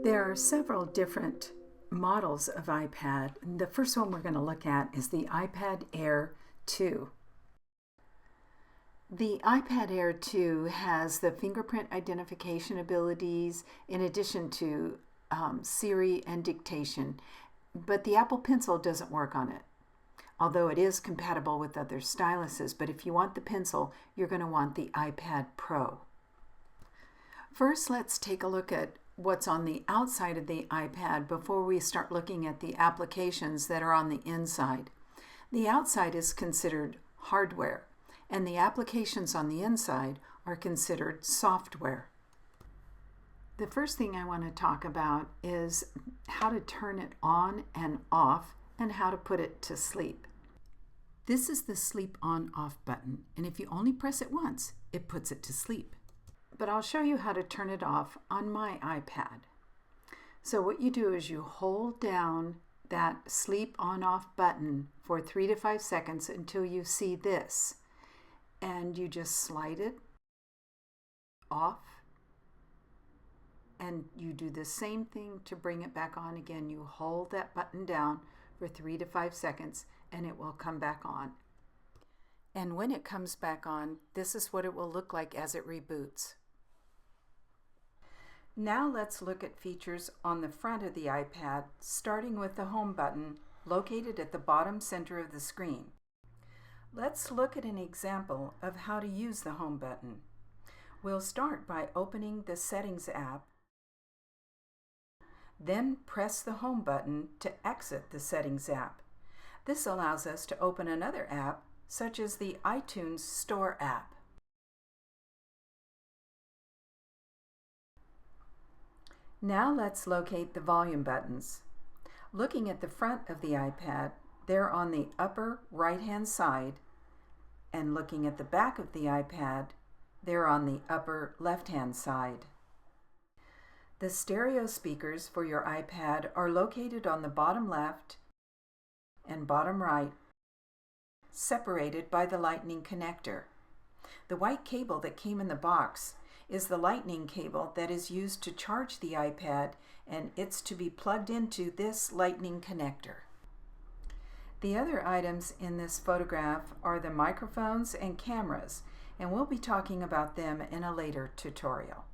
There are several different models of iPad. The first one we're going to look at is the iPad Air 2. The iPad Air 2 has the fingerprint identification abilities in addition to Siri and dictation, but the Apple Pencil doesn't work on it, although it is compatible with other styluses. But if you want the pencil, you're going to want the iPad Pro. First, let's take a look at what's on the outside of the iPad before we start looking at the applications that are on the inside. The outside is considered hardware, and the applications on the inside are considered software. The first thing I want to talk about is how to turn it on and off and how to put it to sleep. This is the sleep on/off button, and if you only press it once, it puts it to sleep. But I'll show you how to turn it off on my iPad. So what you do is you hold down that sleep on/off button for 3 to 5 seconds until you see this, and you just slide it off, and you do the same thing to bring it back on again. You hold that button down for 3 to 5 seconds and it will come back on. And when it comes back on, this is what it will look like as it reboots. Now let's look at features on the front of the iPad, starting with the home button located at the bottom center of the screen. Let's look at an example of how to use the home button. We'll start by opening the Settings app, then press the home button to exit the Settings app. This allows us to open another app, such as the iTunes Store app. Now let's locate the volume buttons. Looking at the front of the iPad, they're on the upper right-hand side, and looking at the back of the iPad, they're on the upper left-hand side. The stereo speakers for your iPad are located on the bottom left and bottom right, separated by the Lightning connector. The white cable that came in the box is the Lightning cable that is used to charge the iPad, and it's to be plugged into this Lightning connector. The other items in this photograph are the microphones and cameras, and we'll be talking about them in a later tutorial.